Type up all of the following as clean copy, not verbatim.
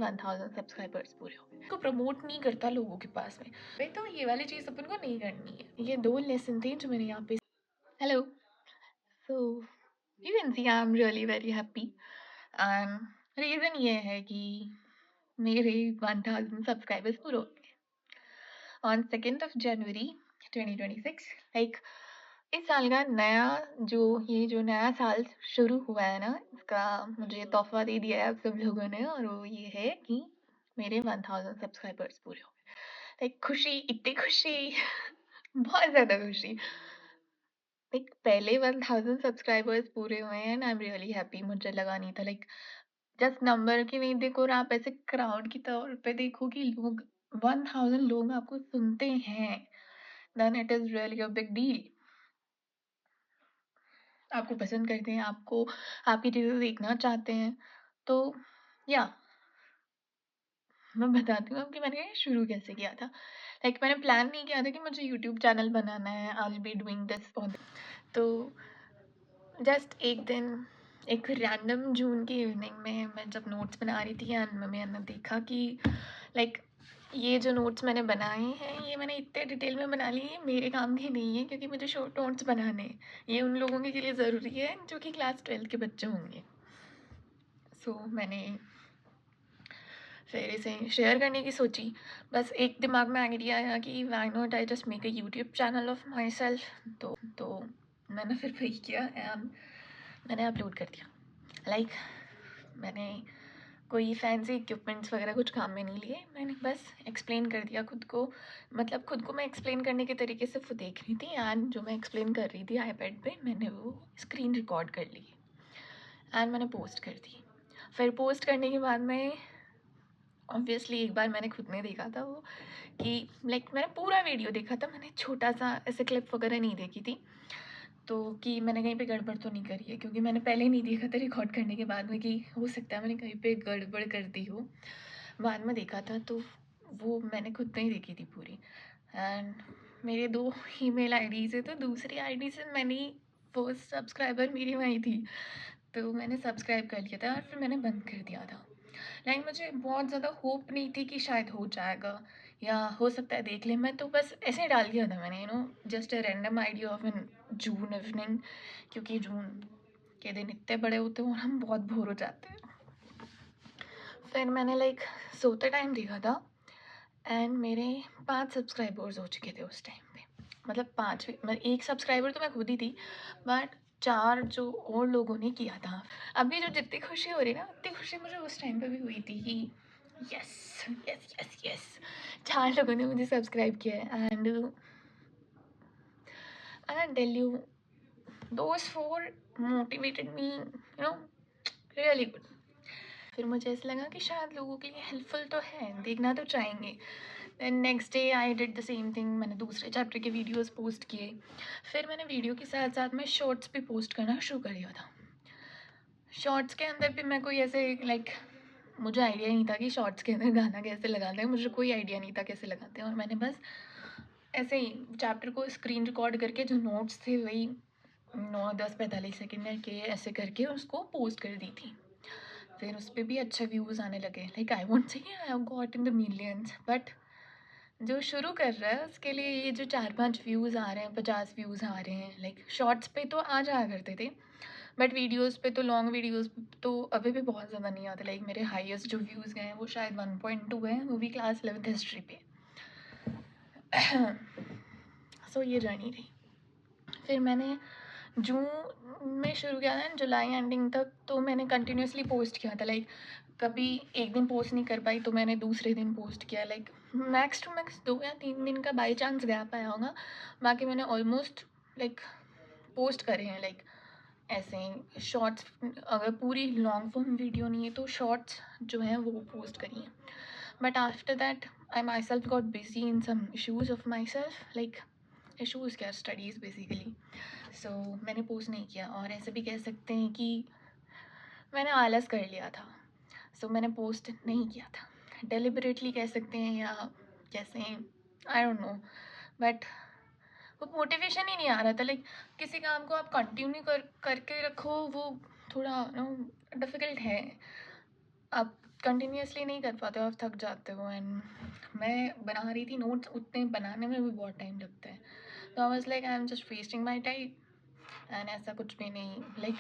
1000 subscribers पूरे हो गए। को प्रमोट नहीं करता लोगों के पास में, भाई तो ये वाली चीज़ अपन को नहीं करनी है। ये 2 लेसन थे जो मैंने यहाँ पे। Hello, so you can see I am really very happy and reason ये है कि मेरे 1000 सब्सक्राइबर्स पूरे हो गए on 2nd of January 2026। Like इस साल का जो नया साल शुरू हुआ है ना, इसका मुझे तोहफा दे दिया है आप सब लोगों ने, और वो ये है कि मेरे 1000 सब्सक्राइबर्स पूरे हो गए। लाइक खुशी, इतनी खुशी बहुत ज़्यादा खुशी। लाइक पहले 1000 सब्सक्राइबर्स पूरे हुए हैं and I am really happy. मुझे लगा नहीं था, लाइक जस्ट नंबर की नहीं देखो और आप ऐसे क्राउड की तौर पे देखो कि लोग 1000 लोग आपको सुनते हैं, then it is really a big deal. आपको पसंद करते हैं, आपको आपकी चीज़ें देखना चाहते हैं। तो या मैं बताती हूँ कि मैंने शुरू कैसे किया था। लाइक मैंने प्लान नहीं किया था कि मुझे यूट्यूब चैनल बनाना है, I will be doing this और तो जस्ट एक दिन एक रैंडम जून की इवनिंग में मैं जब नोट्स बना रही थी एंड मैंने देखा कि लाइक ये जो नोट्स मैंने बनाए हैं ये मैंने इतने डिटेल में बना लिए, ये मेरे काम के नहीं है क्योंकि मुझे शॉर्ट नोट्स बनाने हैं। ये उन लोगों के लिए ज़रूरी है जो कि क्लास 12 के बच्चे होंगे। सो मैंने फिर इसे शेयर करने की सोची। बस एक दिमाग में आइडिया आया कि why not I just make a YouTube channel of my self. तो मैंने फिर वही किया एंड मैंने अपलोड कर दिया। लाइक मैंने कोई फैंसी इक्विपमेंट्स वगैरह कुछ काम में नहीं लिए, मैंने बस एक्सप्लेन कर दिया खुद को। मतलब खुद को मैं एक्सप्लेन करने के तरीके से वो देख रही थी एंड जो मैं एक्सप्लेन कर रही थी आईपैड पे मैंने वो स्क्रीन रिकॉर्ड कर ली एंड मैंने पोस्ट कर दी। फिर पोस्ट करने के बाद में ऑब्वियसली एक बार मैंने खुद ने देखा था वो कि लाइक मैंने पूरा वीडियो देखा था, मैंने छोटा सा ऐसे क्लिप वगैरह नहीं देखी थी तो कि मैंने कहीं पे गड़बड़ तो नहीं करी है, क्योंकि मैंने पहले नहीं देखा था रिकॉर्ड करने के बाद में कि हो सकता है मैंने कहीं पे गड़बड़ कर दी हो। बाद में देखा था तो वो मैंने खुद नहीं देखी थी पूरी। एंड मेरे 2 ईमेल आईडीज़ है तो दूसरी आईडी से मैंने फर्स्ट सब्सक्राइबर मेरी वही थी, तो मैंने सब्सक्राइब कर लिया था और फिर मैंने बंद कर दिया था। लाइक मुझे बहुत ज़्यादा होप नहीं थी कि शायद हो जाएगा या हो सकता है देख ले, मैं तो बस ऐसे ही डाल दिया था मैंने, just a random idea of in June evening, क्योंकि जून के दिन इतने बड़े होते हैं और हम बहुत बोर हो जाते हैं। फिर मैंने लाइक सोते टाइम देखा था एंड मेरे 5 सब्सक्राइबर्स हो चुके थे उस टाइम पे। मतलब 5 मतलब 1 सब्सक्राइबर तो मैं खुद ही थी, बट 4 जो और लोगों ने किया था। अभी जो जितनी खुशी हो रही है ना उतनी खुशी मुझे उस टाइम पे भी हुई थी कि यस यस यस यस 4 लोगों ने मुझे सब्सक्राइब किया है and I tell you those 4 motivated me really good. फिर मुझे ऐसा लगा कि शायद लोगों के लिए हेल्पफुल तो है, देखना तो चाहेंगे। Then next day I did the same thing, मैंने दूसरे चैप्टर के वीडियोस पोस्ट किए। फिर मैंने वीडियो के साथ साथ में शॉर्ट्स भी पोस्ट करना शुरू कर दिया था। शॉर्ट्स के अंदर भी मैं कोई ऐसे लाइक मुझे आइडिया नहीं था कि शॉर्ट्स के अंदर गाना कैसे लगाते हैं, मुझे कोई आइडिया नहीं था कैसे लगाते हैं, और मैंने बस ऐसे ही चैप्टर को स्क्रीन रिकॉर्ड करके जो नोट्स थे वही 9 10 45 सेकेंड के ऐसे करके उसको पोस्ट कर दी थी। फिर उस पर भी अच्छे व्यूज़ आने लगे। Like I won't say I have got in the millions, but जो शुरू कर रहा है उसके लिए ये जो 4-5 व्यूज़ आ रहे हैं, 50 व्यूज़ आ रहे हैं, लाइक शॉर्ट्स पे तो आ जाया करते थे बट वीडियोज़ पे तो लॉन्ग वीडियोज़ तो अभी भी बहुत ज़्यादा नहीं आते। लाइक मेरे हाईएस्ट जो व्यूज़ गए हैं वो शायद 1.2 गए हैं, वो भी क्लास 11th हिस्ट्री पे। सो ये जर्नी रही। फिर मैंने जून में शुरू किया था, जुलाई एंडिंग तक तो मैंने कंटिन्यूसली पोस्ट किया था। लाइक कभी एक दिन पोस्ट नहीं कर पाई तो मैंने दूसरे दिन पोस्ट किया। लाइक मैक्स टू मैक्स 2 या 3 दिन का बाई चांस गैप आया होगा, बाकी मैंने ऑलमोस्ट लाइक पोस्ट करे हैं। लाइक ऐसे ही शॉर्ट्स, अगर पूरी लॉन्ग फॉर्म वीडियो नहीं है तो शॉर्ट्स जो हैं वो पोस्ट करी हैं। But after that I myself got busy in some issues of myself, like issues क्या, स्टडीज़ बेसिकली। सो मैंने पोस्ट नहीं किया, और ऐसे भी कह सकते हैं कि मैंने आलस कर लिया था। सो मैंने पोस्ट नहीं किया था, डेलिबरेटली कह सकते हैं या कैसे, आई डोंट नो, बट वो मोटिवेशन ही नहीं आ रहा था। लाइक किसी काम को आप करके रखो वो थोड़ा डिफ़िकल्ट है। आप कंटिन्यूअसली नहीं कर पाते हो, आप थक जाते हो। एंड मैं बना रही थी नोट्स, उतने बनाने में भी बहुत टाइम लगता है। तो I was like I am just wasting my time. And ऐसा कुछ भी नहीं, लाइक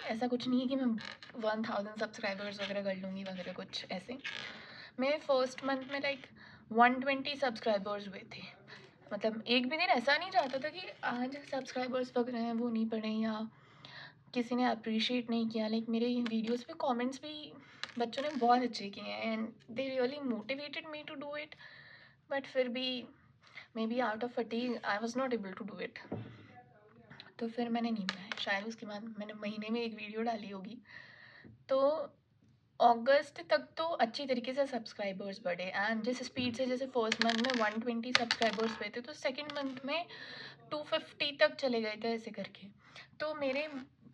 ऐसा कुछ नहीं है कि मैं 1000 सब्सक्राइबर्स वगैरह कर लूँगी वगैरह कुछ ऐसे। मेरे फर्स्ट मंथ में लाइक 120 सब्सक्राइबर्स हुए थे। मतलब एक भी दिन ऐसा नहीं जाता था कि आज सब्सक्राइबर्स वगैरह हैं वो नहीं पड़े, या किसी ने अप्रिशिएट नहीं किया। लाइक मेरे वीडियोस पे कमेंट्स भी बच्चों ने बहुत अच्छे किए हैं and they really motivated me to do it. But फिर भी maybe out of fatigue I was not able to do it. तो फिर मैंने नहीं बनाया। शायद उसके बाद मैंने महीने में एक वीडियो डाली होगी। तो अगस्त तक तो अच्छी तरीके से सब्सक्राइबर्स बढ़े। एंड जिस स्पीड से, जैसे फर्स्ट मंथ में 120 सब्सक्राइबर्स हुए थे, तो सेकेंड मंथ में 250 तक चले गए थे ऐसे करके। तो मेरे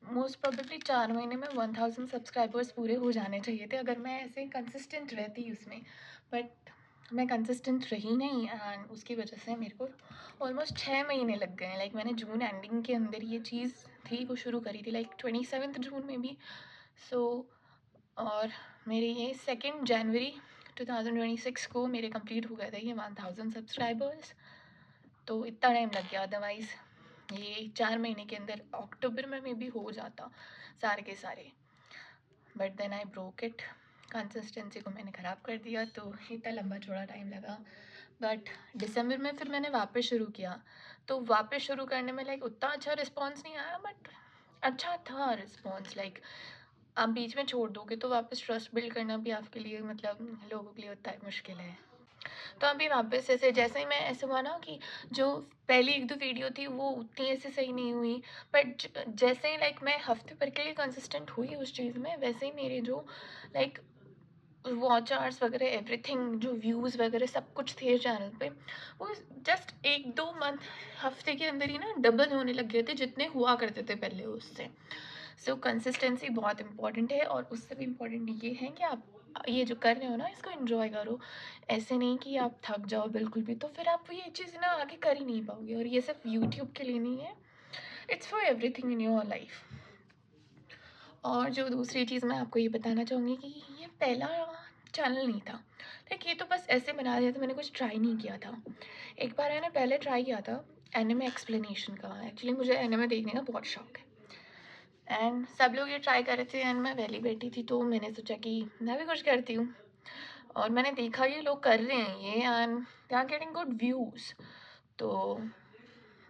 मोस्ट प्रोबेबली 4 महीने में 1000 सब्सक्राइबर्स पूरे हो जाने चाहिए थे अगर मैं ऐसे कंसिस्टेंट रहती उसमें। बट मैं कंसिस्टेंट रही नहीं एंड उसकी वजह से मेरे को ऑलमोस्ट 6 महीने लग गए। लाइक मैंने जून एंडिंग के अंदर ये चीज़ थी वो शुरू करी थी, लाइक 27 जून में भी। सो और मेरे ये 2 जनवरी 2026 को मेरे कंप्लीट हो गया था ये 1000 सब्सक्राइबर्स। तो इतना टाइम लग गया, अदरवाइज़ ये 4 महीने के अंदर अक्टूबर में भी हो जाता सारे के सारे। But then I broke it. Consistency को मैंने ख़राब कर दिया, तो इतना लंबा चौड़ा टाइम लगा। बट दिसंबर में फिर मैंने वापस शुरू किया। तो वापस शुरू करने में लाइक उतना अच्छा रिस्पॉन्स नहीं आया, बट अच्छा था रिस्पॉन्स। लाइक आप बीच में छोड़ दोगे तो वापस ट्रस्ट बिल्ड करना भी आपके लिए, मतलब लोगों के लिए उतना ही मुश्किल है। तो अभी वापस ऐसे, जैसे ही मैं ऐसे हुआ ना कि जो पहली 1-2 वीडियो थी वो उतनी ऐसे सही नहीं हुई, बट जैसे ही लाइक मैं हफ्ते भर के लिए कंसिस्टेंट हुई उस चीज़ में, वैसे ही मेरे जो लाइक वॉच आवर्स वगैरह एवरीथिंग, जो व्यूज़ वगैरह सब कुछ थे चैनल पे, वो जस्ट 1-2 मंथ, हफ्ते के अंदर ही ना डबल होने लग गए थे जितने हुआ करते थे पहले उससे। सो कंसिस्टेंसी बहुत इंपॉर्टेंट है, और उससे भी इम्पॉर्टेंट ये है कि आप ये जो कर रहे हो ना इसको एंजॉय करो। ऐसे नहीं कि आप थक जाओ बिल्कुल भी, तो फिर आप ये चीज़ ना आगे कर ही नहीं पाओगे। और ये सिर्फ यूट्यूब के लिए नहीं है, it's for everything in your life. और जो दूसरी चीज़ मैं आपको ये बताना चाहूँगी कि ये पहला चैनल नहीं था। लाइक ये तो बस ऐसे बना दिया था, मैंने कुछ ट्राई नहीं किया था। एक बार मैंने पहले ट्राई किया था एनिमे एक्सप्लेनेशन का। एक्चुअली मुझे एनिमे देखने का बहुत शौक है एंड सब लोग ये ट्राई कर रहे थे एंड मैं वैली बैठी थी, तो मैंने सोचा कि मैं भी कुछ करती हूँ। और मैंने देखा ये लोग कर रहे हैं ये and they are getting good views, तो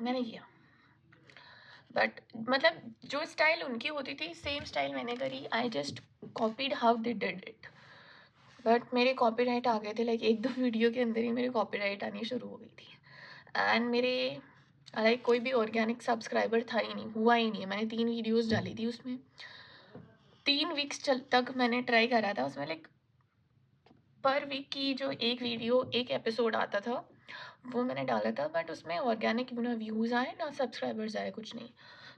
मैंने किया। बट मतलब जो स्टाइल उनकी होती थी सेम स्टाइल मैंने करी। I just copied how they did it. But मेरे कॉपीराइट आ गए थे, लाइक 1-2 वीडियो के अंदर ही मेरे कॉपीराइट आनी शुरू हो गई थी। एंड मेरे लाइक कोई भी ऑर्गेनिक सब्सक्राइबर था ही नहीं, हुआ ही नहीं है। मैंने 3 वीडियोस डाली थी उसमें, 3 वीक्स तक मैंने ट्राई करा था उसमें। लाइक पर वीक की जो एक वीडियो, एक एपिसोड आता था वो मैंने डाला था, बट उसमें ऑर्गेनिक ना व्यूज़ आए ना सब्सक्राइबर्स आए, कुछ नहीं।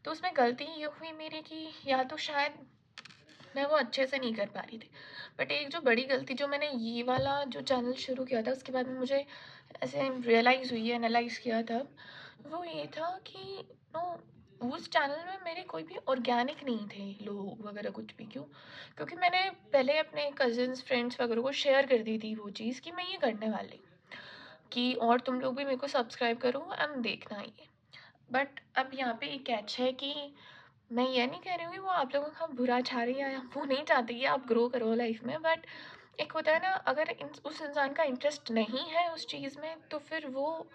तो उसमें गलती ये हुई मेरी कि या तो शायद मैं वो अच्छे से नहीं कर पा रही थी। बट एक जो बड़ी गलती जो मैंने ये वाला जो चैनल शुरू किया था उसके बाद में मुझे ऐसे रियलाइज़ हुई, एनालाइज़ किया तब, वो ये था कि नो, उस चैनल में मेरे कोई भी ऑर्गेनिक नहीं थे लोग वगैरह कुछ भी। क्यों? क्योंकि मैंने पहले अपने कज़िन्स फ्रेंड्स वगैरह को शेयर कर दी थी वो चीज़ कि मैं ये करने वाली, कि और तुम लोग भी मेरे को सब्सक्राइब करो एंड देखना ये। बट अब यहाँ पे एक कैच है कि मैं ये नहीं कह रही हूँ कि वो आप लोगों का बुरा चाह रही है, या वो नहीं चाहती कि आप ग्रो करो लाइफ में। बट एक होता है ना, अगर उस इंसान का इंटरेस्ट नहीं है उस चीज़ में, तो फिर वो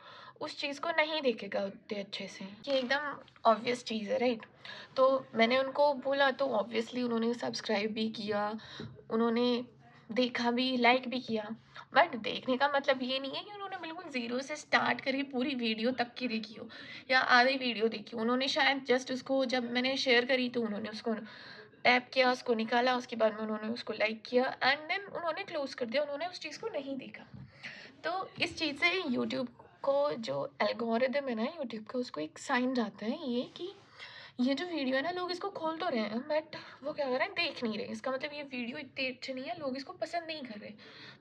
उस चीज़ को नहीं देखेगा उतने अच्छे से। ये एकदम ऑब्वियस चीज़ है, राइट? तो मैंने उनको बोला तो ऑब्वियसली उन्होंने सब्सक्राइब भी किया, उन्होंने देखा भी, लाइक भी किया। बट देखने का मतलब ये नहीं है कि उन्होंने बिल्कुल ज़ीरो से स्टार्ट करी पूरी वीडियो तक की देखी हो, या आधी वीडियो देखी। उन्होंने शायद जस्ट उसको जब मैंने शेयर करी तो उन्होंने उसको टैप किया, उसको निकाला, उसके बाद में उन्होंने उसको लाइक किया एंड देन उन्होंने क्लोज़ कर दिया, उन्होंने उस चीज़ को नहीं देखा। तो इस चीज़ से यूट्यूब को जो एल्गोरिदम है ना यूट्यूब का, उसको एक साइन जाता है ये कि ये जो वीडियो है ना, लोग इसको खोल तो रहे हैं बट वो क्या कर रहे हैं, देख नहीं रहे। इसका मतलब ये वीडियो इतनी अच्छी नहीं है, लोग इसको पसंद नहीं कर रहे,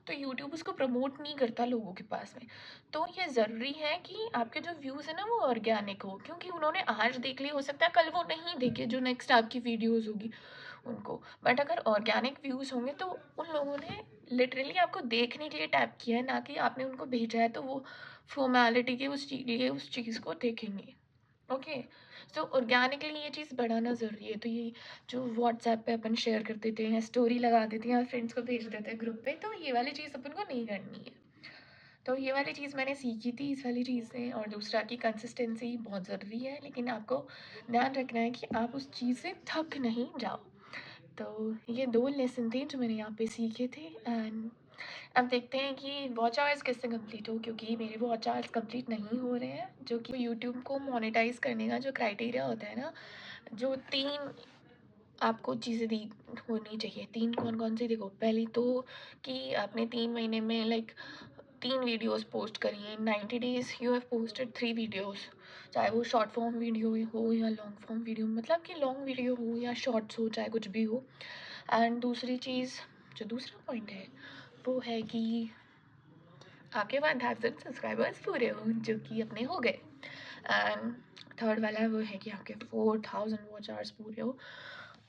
तो यूट्यूब उसको प्रमोट नहीं करता लोगों के पास में। तो ये ज़रूरी है कि आपके जो व्यूज़ है ना वो ऑर्गेनिक हो, क्योंकि उन्होंने आज देख ली, हो सकता है कल वो नहीं देखे जो नेक्स्ट आपकी वीडियोज़ होगी। उनको। बट अगर ऑर्गेनिक व्यूज़ होंगे तो उन लोगों ने लिटरली आपको देखने के लिए टैप किया है, ना कि आपने उनको भेजा है तो वो फॉर्मेलिटी के लिए उस चीज़ को देखेंगे। ओके, सो ऑर्गेनिकली ये चीज़ बढ़ाना ज़रूरी है। तो ये जो व्हाट्सएप पे अपन शेयर कर देते हैं, स्टोरी लगा देते हैं या फ्रेंड्स को भेज देते हैं ग्रुप पे, तो ये वाली चीज़ अपन को नहीं करनी है। तो ये वाली चीज़ मैंने सीखी थी इस वाली चीज़ से। और दूसरा कि कंसिस्टेंसी बहुत ज़रूरी है, लेकिन आपको ध्यान रखना है कि आप उस चीज़ से थक नहीं जाओ। तो ये 2 लेसन थे जो मैंने यहाँ पे सीखे थे। एंड अब देखते हैं कि वॉच आवर्स किससे कंप्लीट हो, क्योंकि मेरे वॉच आवर्स कंप्लीट नहीं हो रहे हैं, जो कि यूट्यूब को मोनेटाइज़ करने का जो क्राइटेरिया होता है ना, जो 3 आपको चीज़ें दी होनी चाहिए। 3 कौन-कौन सी, देखो, पहली तो कि आपने 3 महीने में लाइक 3 वीडियोज़ पोस्ट करी हैं। 90 days you have posted 3 videos, चाहे वो शॉर्ट फॉर्म वीडियो हो या लॉन्ग फॉर्म वीडियो, मतलब कि लॉन्ग वीडियो हो या शॉर्ट्स हो, चाहे कुछ भी हो। एंड दूसरी चीज़, जो दूसरा पॉइंट है, वो है कि आपके 1000 सब्सक्राइबर्स पूरे हों, जो कि अपने हो गए। एंड थर्ड वाला वो है कि आपके 4000 वॉच आवर्स पूरे हो।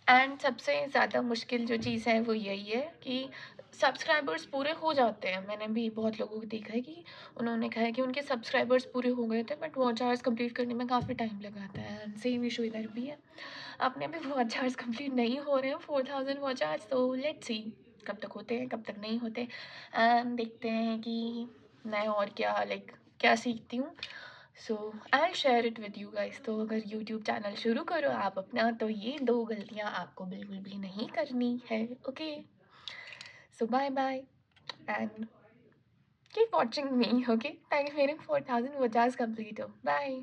एंड सबसे ज़्यादा मुश्किल जो चीज़ है वो यही है कि सब्सक्राइबर्स पूरे हो जाते हैं। मैंने भी बहुत लोगों को देखा है कि उन्होंने कहा है कि उनके सब्सक्राइबर्स पूरे हो गए थे, बट वॉच आवर्स कंप्लीट करने में काफ़ी टाइम लगाता है। एंड सेम इशू इधर भी है, अपने भी वॉच आवर्स कंप्लीट नहीं हो रहे हैं 4000 वॉच आवर्स। तो लेट्स सी कब तक होते हैं, कब तक नहीं होते। एंड देखते हैं कि मैं और क्या क्या सीखती हूँ। So I will share it with you guys. तो अगर यूट्यूब चैनल शुरू करो आप अपना, तो ये 2 गलतियाँ आपको बिल्कुल भी नहीं करनी है। Okay, so bye bye and keep watching me. Okay, ताकि मेरे 4000 वॉच आवर्स कंप्लीट हो। बाय।